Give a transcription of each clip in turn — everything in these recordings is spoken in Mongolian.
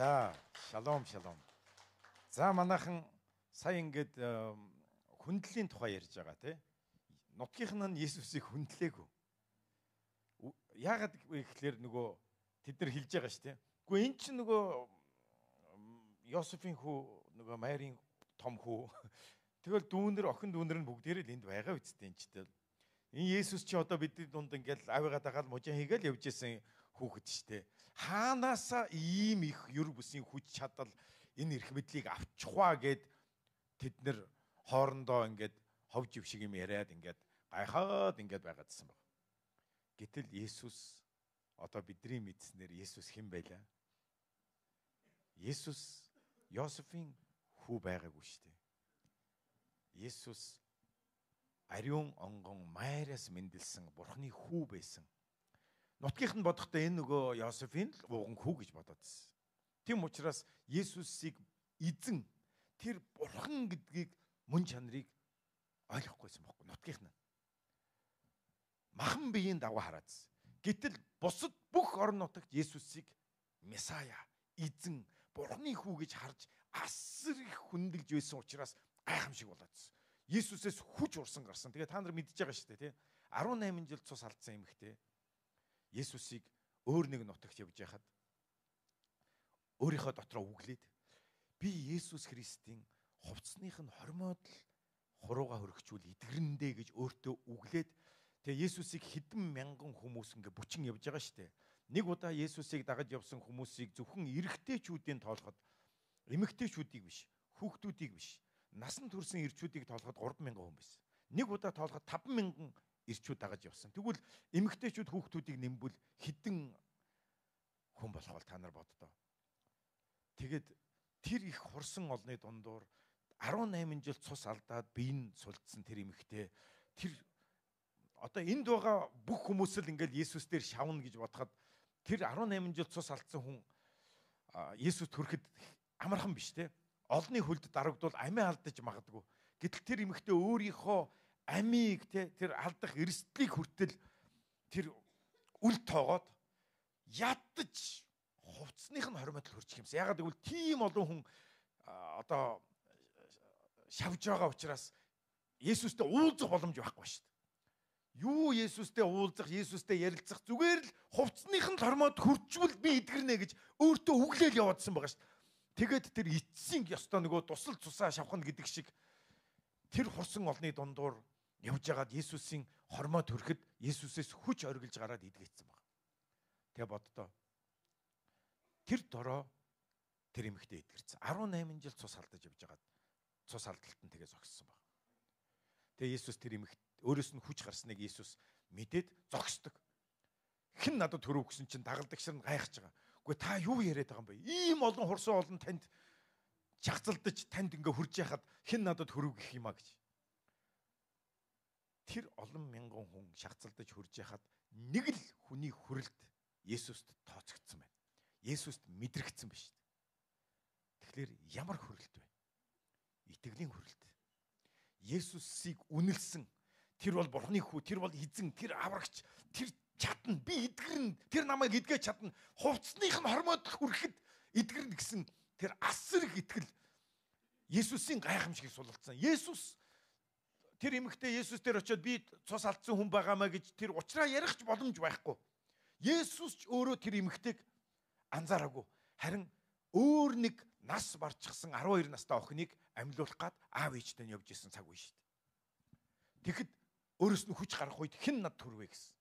За, шалом, шалом. За, манайхан сая ингээд хүндлийн тухай ярьж байгаа тий. Нутгийнх нь Есүсийг хүндлээгүй. Яагаад гэхээр нөгөө тэд нар хэлж байгаа шүү тий. Гэхдээ эн чинь нөгөө Йосефийн хүү, нөгөө Марийн том хүү. Тэгэл дүүнэр, охин дүүнэр нь бүгдээрээ л энд байгаа үсттэй энэ ч тэл. Энэ Есүс чи одоо бидний дунд ингээд авигаа дагаад мужаа хийгээл явж исэн хүүхэд штэ. Хаанаасаа ийм их юр бүсийн хүч чадал энэ эрх мэдлийг авчихваа гэд тэд нэр хоорондоо ингээд ховж ив шиг юм яриад ингээд гайхаад ингээд байгаадсан баг. Гэтэл Есүс одоо бидний мэдснээр Есүс хэн байлаа? Есүс Йосефийн хүү байгаагүй штэ. Есүс ариун онгон Мариас мэндэлсэн Бурхны хүү байсан. Нутгийнх нь бодохдоо энэ нөгөө Йосефийн л ууган хүү гэж бодоод байсан. Тийм учраас Есүсийг эзэн тэр Бурхан гэдгийг мөн чанарыг ойлгохгүйсэн байхгүй нутгийнх нь. Махан биеийн дагуу хараадсэн. Гэтэл бусад бүх орон нутагт Есүсийг Месая, эзэн, Бурхны хүү гэж харж асар их хүндэлж байсан учраас гайхамшиг болоодсэн. Есүсээс хүч урсан гарсан. Тэгээ та нар мэдж байгаа шүү дээ, тий? 18 жил цус алдсан эмэгтэй Есүсийг өөр нэг нутагт явж байхад өөрийнхөө дотроо үглээд би Есүс Христийн хувцсных нь хормоод л хурууга хөргчүүл итгэрэндээ гэж өөртөө үглээд тэгээ Есүсийг хэдэн мянган хүмүүс ингээ бүчин явж байгаа шүү дээ. Нэг удаа Есүсийг дагаж явсан хүмүүсийг зөвхөн эрэгтэйчүүдийн тоолоход эмэгтэйчүүдийг биш, хүүхдүүдийг биш, насан турсан эрчүүдийг тоолоход 3,000 хүн байсан. Нэг удаа тоолоход 5,000 эрчүүд дагаж явсан. Тэгвэл эмэгтэйчүүд хүүхдүүдийг нэмбэл хэдэн хүн болох бол та нар боддоо. Тэгэд тэр их хурсан олны дундуур 18 жил цус алдаад биеийн сулдсан тэр эмэгтэй тэр одоо энд байгаа бүх хүмүүс л ингээл Есүс дээр шавна гэж бодоход тэр 18 жил цус алдсан хүн Есүс хүрэхэд амархан биш те. Олны хөлд дарагдвал амиа алдаж магадгүй. Гэтэл тэр эмэгтэй өөрийнхөө амийг тэр алдах эрсдлийг хүртэл тэр үл тоогоод ядаж хувцсных нь хормоотл хөрчих юмсан. Ягаад гэвэл тийм олон хүн одоо шавж байгаа учраас Есүстэй уулзах боломж байхгүй шүү дээ. Юу Есүстэй уулзах, Есүстэй ярилцах зүгээр л хувцсных нь хормоод хөрчвөл би идгэрнэ гэж өөртөө үглээл яваадсан байгаа шүү дээ. Тэгээд тэр эцсийн ёстой нөгөө тусал цусаа шавхна гэдэг шиг тэр хурсан олны дундуур явж байгаад Есүсийн хормоо төрөхөд Есүсээс хүч оргилж гараад идгээсэн баг. Тэгээ боддоо. Тэр дороо тэр эмэгтэй идгэрсэн. 18 жил цус алдаж явж байгаад цус алдалтанд тэгээ зогссон баг. Тэгээ Есүс тэр эмэгт өөрөөс нь хүч гарсныг Есүс мэдээд зогсдог. Хэн надад төрөв гэсэн чинь дагалдагч нар гайхаж байгаа. Үгүй та юу яриад байгаа юм бэ? Ийм олон хурсан олон танд чагцалдаж танд ингээ хурж яхад хэн надад хөрөв гэх юм а гэж. Тэр олон мянган хүн шагцалдаж хурж яхад нэг л хүний хүрэлт Есүст тооцогдсон байна. Есүст мэдрэгдсэн ба шүү дээ. Тэгэхээр ямар хүрэлт вэ? Итгэлийн хүрэлт. Есүсийг үнэлсэн. Тэр бол Бурхны хүү, тэр бол эзэн, тэр аврагч, тэр чадна, би идгэрнэ, тэр намайг идгэж чадна. Хувцсных нь хормоод хүрэхэд идгэрнэ гэсэн тэр асар их итгэл Есүсийн гайхамшиг сулалцсан. Есүс тэр эмэгтэй Есүс дээр очиод би цус алдсан хүн байгаамаа гэж тэр уучраа ярих ч боломж байхгүй. Есүс ч өөрөө тэр эмэгтэйг анзаараагүй. Харин өөр нэг нас барчихсан 12 настай охиныг амьлуулах гад аав ээжтэй нь явж исэн цаг үе шүү дээ. Тэгэхэд өөрөөс нь хүч гарах үед хэн над төрвэ гэсэн.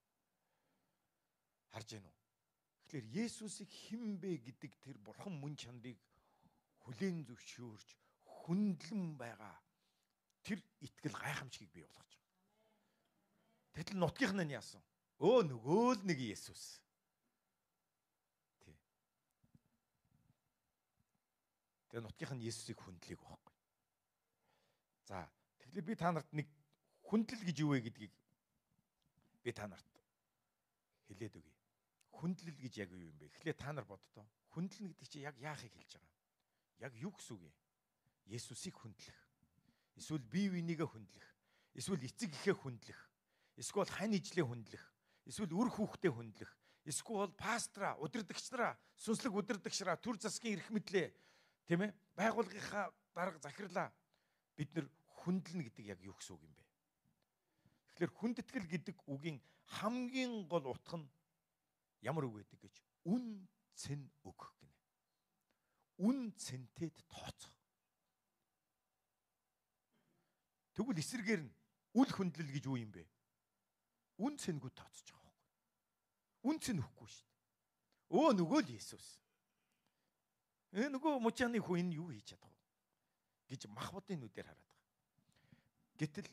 Харж гэнэ үү? Тэгэхээр Есүсийг хэн бэ гэдэг тэр Бурхан мөн чанарыг хүлээн зөвшөөрч хүндлэн байгаа тэр итгэл гайхамшигыг бий болгож байгаа. Тэгтэл нутгийнх нь яасан? Нөгөө л нэг Есүс. Тий. Тэгээ нутгийнх нь Есүсийг хүндлэег байхгүй. За, тэгэхээр би та нарт нэг хүндлэл гэж юу вэ гэдгийг би та нарт хэлээд өгье. Хүндлэл гэж яг юу юм бэ? Эхлээ та нар боддоо. Хүндлэл гэдэг чинь яг яахыг хэлж байгаа. Яг юу гэсэн үг вэ? Есүсийг хүндлэх. Эсвэл бие бинийгээ хүндлэх. Эсвэл эцэг эхээ хүндлэх. Эсвэл хань ижлээ хүндлэх. Эсвэл үр хүүхдээ хүндлэх. Эсвэл пастраа, удирдагчнараа, сүнслэг удирдагчраа, төр засгийн эрх мэдлээ, тийм ээ? Байгууллагынхаа дарга захирлаа бид нар хүндлэнэ гэдэг яг юу гэсэн үг юм бэ? Тэгэхээр хүндэтгэл гэдэг үгийн хамгийн гол утга нь ямар үг гэдэг гэж үн цэн өгөх гинэ. Үн цэнтэд тооцох. Тэгвэл эсрэгээр нь үл хүндлэл гэж юу юм бэ? Үн цэнгүүд тооцож байгаа байхгүй. Үн цэн өгөхгүй шүү дээ. Нөгөө л Есүс. Нөгөө мужааны хүн энэ юу хийж чадах вэ гэж махбодын нүдээр хараад байгаа. Гэтэл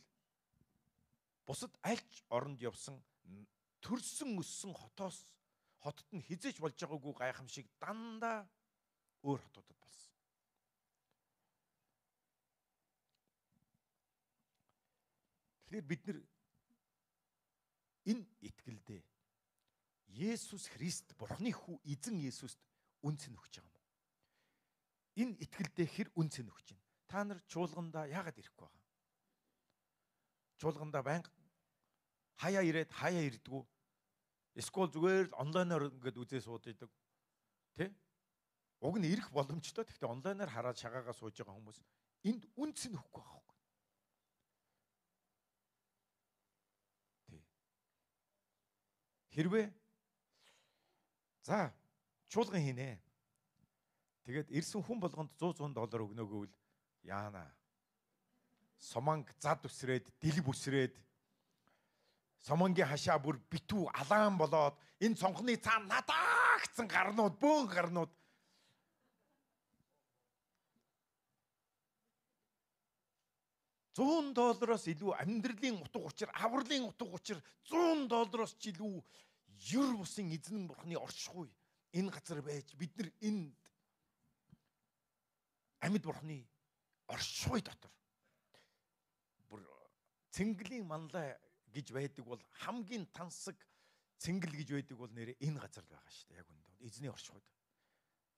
бусад аль ч оронд явсан төрсөн өссөн хотод нь хизээж болж байгаагүй гайхамшиг дандаа өөр хотуудад болсон. Тэгэхээр бид нар энэ итгэлдээ Есүс Христ Бурхны хүү эзэн Есүст үн цэн өгч байгаа юм. Энэ итгэлдээ хэр үн цэн өгч байна? Та нар чуулгандаа яагаад ирэхгүй байгаа? Чуулгандаа байнга хаяа ирээд хаяа ирдгүү. Эсвэл зүгээр л онлайнаар ингээд үзээ сууж идэг. Тэ? Уг нь ирэх боломжтой. Гэхдээ онлайнаар хараад шагаагаа сууж байгаа хүмүүс энд үн цэн өгөхгүй байгаа юм. Тэ. Хэрвээ за чуулган хийнэ. Тэгээд ирсэн хүн болгонд $100 өгнө гэвэл яана. Сомонг зад үсрээд, дэлб үсрээд Сомонгийн хашаа бүр битүү алаан болоод энэ цонхны цаана надаагцсан гарнууд, бөөн гарнууд $100 илүү амьдралын утга учир, авралын утга учир $100 ч илүү ер бусын эзэн бурхны оршихуй энэ газар байж бид нар энд амьд бурхны оршихуй дотор бүр цэнгэлийн манлай гэж байдаг бол хамгийн тансаг цэнгэл гэж байдаг бол нэрээ энэ газар байгаа шүү дээ. Яг үндэ эзний оршихуйд.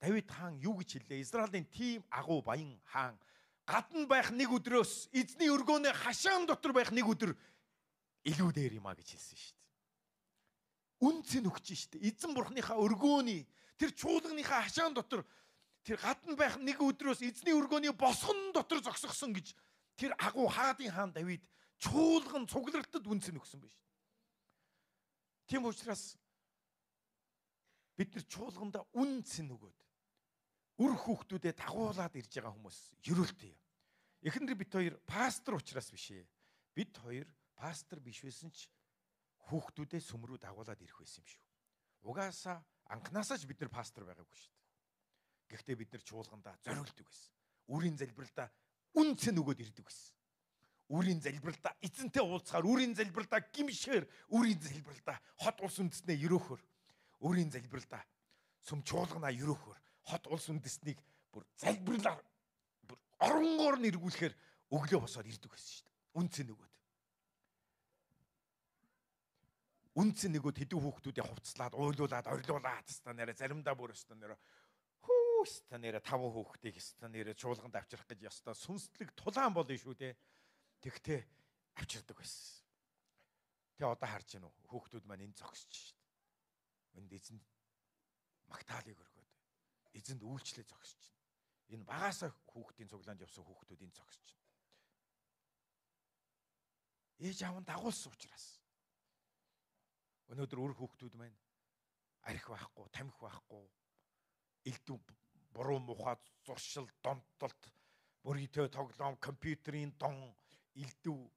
Давид хаан юу гэж хэллээ? Израилийн тийм агуу баян хаан гадна байх нэг өдрөөс эзний өргөөний хашаан дотор байх нэг өдөр илүү дээр юм а гэж хэлсэн шүү дээ. Үн цэн өгч шүү дээ. Эзэн бурхныхаа өргөөний тэр чуулганыхаа хашаан дотор тэр гадна байх нэг өдрөөс эзний өргөөний босгон дотор зогсгосон гэж тэр агуу хаадын хаан Давид чуулган цуглартад үн цэн өгсөн байж. Тийм учраас бид нар чуулганда үн цэн өгөөд үр хүүхдүүдэд дагуулад ирж байгаа хүмүүс ерөөлтэй. Эхнэр бид хоёр пастор учраас биш ээ. Бид хоёр пастор биш байсан ч хүүхдүүдэд сүмрүү дагуулад ирэх байсан юм шүү. Угаасаа анхнаасаа ч бид нар пастор байгаагүй шүү дээ. Гэхдээ бид нар чуулгандаа зориулдаг байсан. Үрийн залбиралдаа үн цэн өгөөд ирдэг байсан. Үрийн залбиралдаа эзэнтэй уулзахаар, үрийн залбиралдаа гимшээр, үрийн залбиралдаа хот улс үндэснээ ерөөхөр, үрийн залбиралдаа сүм чуулганаа ерөөхөр, хот улс үндэснийг бүр залбирлаар бүр оронгоор нь эргүүлэхээр өглөө босоод ирдэг байсан шүү дээ. Үн цэн өгөөд. Үн цэн өгөөд хэдэн хүүхдүүдээ хувцлаад, уйлуулад, орилуулад, станаараа заримдаа бүр станаараа станаараа 5 хүүхдийг станаараа чуулганд авчрах гэж ёстой сүнслэг тулаан болно шүү дээ. Тэгтээ авчирдаг байсан. Тэгээ одоо харж гинөө хүүхдүүд маань энд зогсож шít. Энд эзэн магтаалыг өргөөд эзэнд үйлчлээ зогсож байна. Энэ багаасаа хүүхдийн цуглаанд явсан хүүхдүүд энд зогсож байна. Ээж аав нь дагуулсан учраас. Өнөөдөр өр хүүхдүүд маань арх байхгүй, тамхи байхгүй, элдв буруу мухай зуршил, донтолт, бүрийтэй тоглоом, компьютерийн дон, элдв,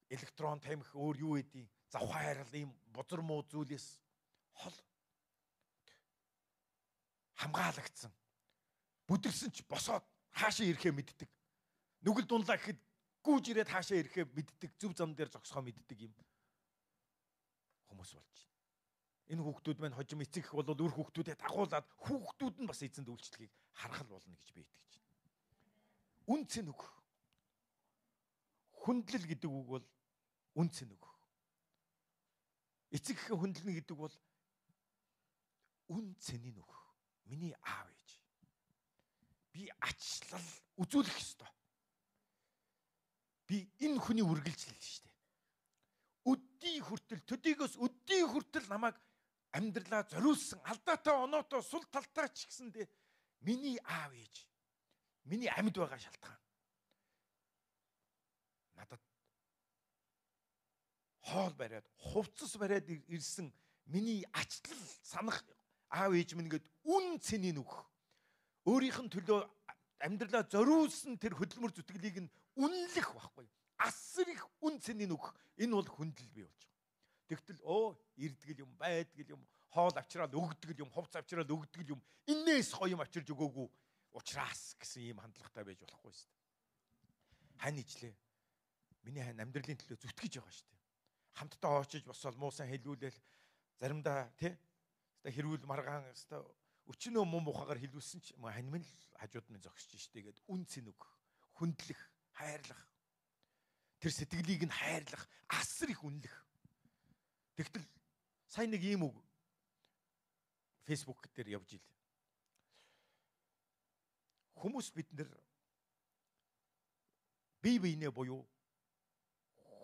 электрон тамхи өөр юу эдийн, завхай хайрал ийм бузар муу зүйлээс хол хамгаалагдсан. Бүдэрсэн ч босоод хаашаа ирэхээ мэддэг. Нүгэл дунлаа гэхэд гүүж ирээд хаашаа ирэхээ мэддэг. Зөв зам дээр зогсохоо мэддэг юм хүмүүс болж байна. Энэ хүүхдүүд маань хожим эцэг их бол өр хүүхдүүдэд дагуулад хүүхдүүд нь бас эзэнд үйлчлэгийг харах болно гэж би итгэж байна. Үн цэн өгөх. Хүндлэл гэдэг үг бол үн цэн өгөх. Эцэг ихэн хүндлэнэ гэдэг бол үн цэнийг өгөх. Миний аав ээж. Би ачлал үзүүлэх ёстой. Би энэ хүний үргэлжлэл шүү дээ. Өдний хүртэл төдийгөөс өдний хүртэл намайг амьдралаа зориулсан алдаатай оноотой сул талтай ч гэсэндээ миний аав ээж, миний амьд байгаа шалтгаан надад хоол бариад, хувцас бариад ирсэн миний ачлал санах аав ээж минь гээд үн цэнийг өгөх. Өөрийнх нь төлөө амьдралаа зориулсан тэр хөдөлмөр зүтгэлийг нь үнэлэх байхгүй. Асар их үн цэнийг өгөх. Энэ бол хүндлэл бий болж байгаа. Тэгтэл ирдгэл юм, байдгэл юм, хоол авчраад өгдгөл юм, хувц авчраад өгдгөл юм. Иннээс гоё юм авчирж өгөөгүй учраас гэсэн ийм хандлагатай байж болохгүй шүү дээ. Хань ижлээ. Миний хань амьдралын төлөө зүтгэж байгаа шүү дээ. Хамтдаа очиж босоод муусан хэлүүлэл заримдаа хэрүүл маргаан өчнөө муу мухагаар хэлүүлсэн ч хань минь хажууд минь зогсож штэ гээд үн цэн өгөх, хүндлэх, хайрлах. Тэр сэтгэлийг нь хайрлах, асар их үнэлэх. Тэгтэл сайн нэг ийм үг Facebook дээр явж ил. Хүмүүс бид нэр бие биенээ буюу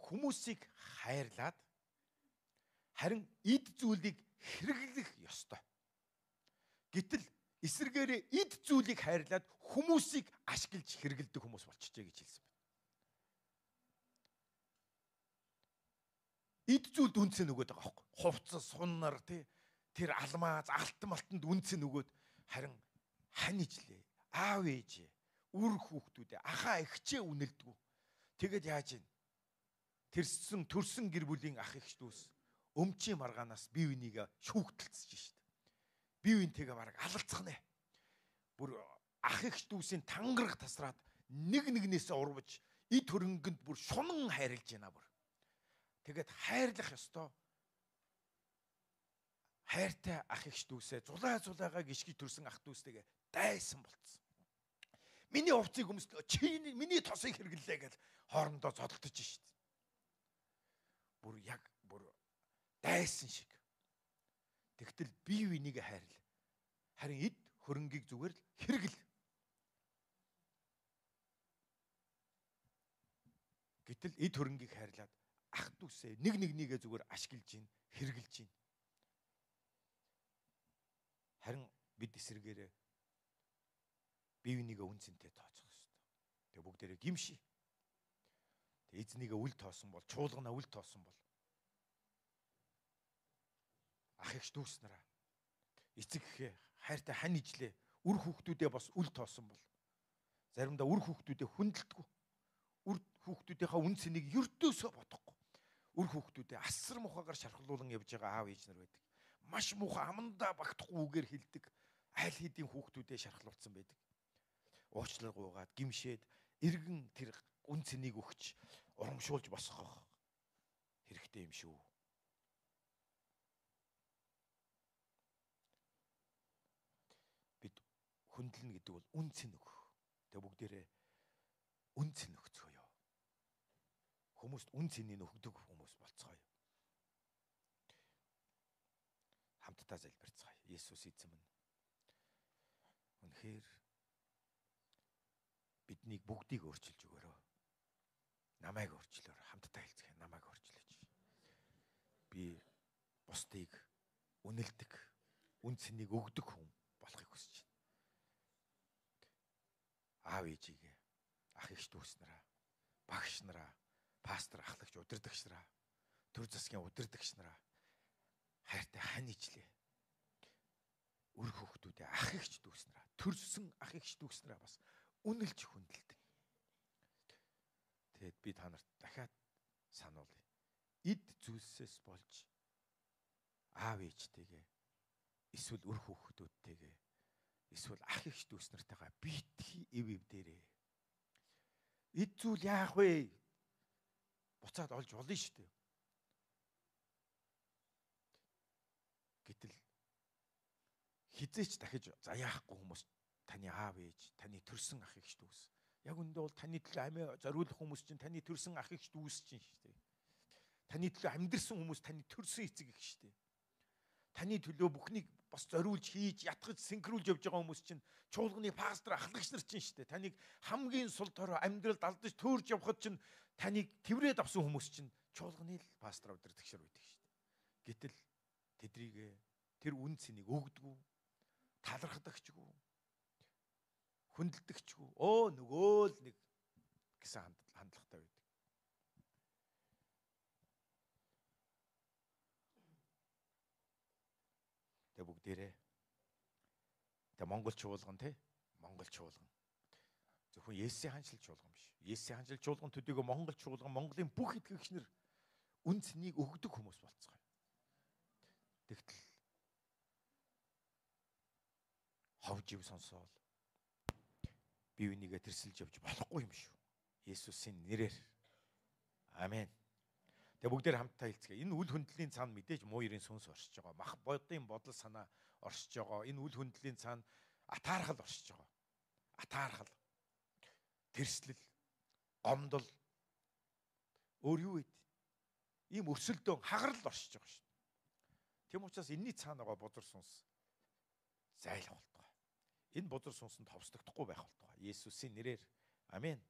хүмүүсийг хайрлаад харин эд зүйлийг хэрэглэх ёстой. Гэтэл эсэргээрээ эд зүйлийг хайрлаад хүмүүсийг ашиглаж хэрэгэлдэг хүмүүс болчихжээ гэж хэлсэн байна. Эд зүйлд үнцэн өгöd байгаа байхгүй. Хувцас, суннар тэр алмаз, алтан малтанд үнцэн өгöd харин хань ижлээ, аав ээжээ, үр хүүхдүүдээ, ахаа эгчээ үнэлдэг. Тэгэд яаж ийн? Төрсөн гэр бүлийн ах эгч дүүс өмчийн маргаанаас бие бинийгээ шүүгтэлцэж шít. Бие биентэйгээ бараг алалцах нэ. Бүр ах эгч дүүсийн тангараг тасраад нэгнээсээ урвж эд хөрөнгөнд бүр шунан хайрлж байна бүр. Тэгэд хайрлах ёстой. Хайртай ах эгч дүүсээ зулайгаа гიშгий төрсэн ах дүүстэйгээ дайсан болцсон. Миний хувцсыг өмслөө чи миний тосыг хэрэглэлээ гэж хоорондоо зодтолдож шít. Бүр дайсан шиг. Тэгтэл бие биенийг хайрл. Харин эд хөрөнгийг зүгээр л хэрэгэл. Гэтэл эд хөрөнгийг хайрлаад ах дүүсээ нэгнийгээ зүгээр ашиглаж гин, хэрэгэлж гин. Харин бид эсэргээрээ бие бинийгээ үнцэнтэй тооцох ёстой. Тэгээ бүгдээрээ гимший. Тэгээ эзнийгээ үл тоосон бол, чуулганаа үл тоосон бол ах эгч дүүс нараа эцэг гэхээ хайртай хань ижлээ үр хүүхдүүдээ бас үл тоосон бол заримдаа үр хүүхдүүдээ хүндэлдэггүй. Үр хүүхдүүдийнхаа үн цэнийг ердөөсөө бодохгүй. Үр хүүхдүүдээ асар мухагаар шархлуулан явж байгаа аав ээж нар байдаг. Маш муухай амандаа багтахгүй үгээр хэлдэг. Айл хэдийн хүүхдүүдээ шархлуулсан байдаг. Уучлал гуйгаад гимшээд эргэн тэр үн цэнийг өгч урамшуулж босгох хэрэгтэй юм шүү. Бид хүндлэнэ гэдэг бол үн цэн өгөх. Тэгээ бүгдээрээ үн цэн өгцгөөё. Хүмүүст үн цэнийг өгдөг хүмүүс болцгооё. Хамтдаа залбирцгаая. Есүс эзэм нь үнэхээр биднийг бүгдийг өөрчилж өгөөрэй. Намайг өөрчлөөр. Хамтдаа хэлцгээе. Намайг өөрчлөөч. Би бусдыг үнэлдэг, үн цэнийг өгдөг хүн болохыг хүсэж байна. Аав ээжигээ, ах эгч дүүс нараа, багш нараа, пастор ахлагч удирдагч нараа, төр засгийн удирдагч нараа хайртай хань ижлээ. Үр хүүхдүүдээ ах эгч дүүс нараа, төрсөн ах эгч дүүс нараа бас үнэлж хүндэлдэг. Тэгэд би та нарт дахиад сануулъя. Эд зүйлсээс болж аав ээжтэйгээ эсвэл үр хүүхдүүдтэйгээ эсвэл ах эгч дүүс нартайгаа битгий эв дээрээ. Эд зүйл яах вэ? Буцаад олж болно шүү дээ. Гэтэл хизээч дахиж заяахгүй хүмүүс таны аав ээж, таны төрсөн ах эгч дүүс. Яг үндэ бол таны төлөө амиа зориулах хүмүүс чинь таны төрсөн ах эгч дүүс чинь шүү дээ. Таны төлөө амьдрсан хүмүүс таны төрсөн эцэг эх шүү дээ. Таны төлөө бүхнийг бас зориулж хийж, ятгаж, синхруулж явж байгаа хүмүүс чинь чуулганы пастор, ахлагч нар чинь шүү дээ. Таныг хамгийн сул дорой амьдралд алдаж төөрж явхад чинь таныг тэврээд авсан хүмүүс чинь чуулганы л пастор удирдагч нар байдаг шүү дээ. Гэтэл тэдрийг тэр үн цэнийг өгдөггүй, талархдагчгүй, хүндэлдэгчгүй. Нөгөө л нэг гэсэн хандлагатай байдаг. Тэгээ бүгдээрээ Монгол чуулган те Монгол чуулган зөвхөн Есүсийн ханшил чуулган биш. Есүсийн ханшил чуулган төдийгүй Монгол чуулган Монголын бүх итгэгчнэр үн цэнийг өгдөг хүмүүс болцгоо. Тэгтэл хов жив сонсоол бие бинийгээ тэрсэлж явж болохгүй юм шүү. Есүсийн нэрээр. Амен. Тэгээ бүгдээр хамтдаа хэлцгээе. Энэ үл хөндлийн цаана мэдээж муу ерийн сүнс оршиж байгаа. Мах бодын бодол санаа оршиж байгаа. Энэ үл хөндлийн цаана атаархал оршиж байгаа. Атаархал. Тэрслэл, гомдол. Өөр юу вэ? Ийм өрсөлдөөн, хагарал оршиж байгаа шүү. Тэм учраас энэний цаана байгаа бузар сүнс зайлах болтугай. Энэ бузар сүнсэнд товсдогдохгүй байх болтугай. Есүсийн нэрээр. Амен.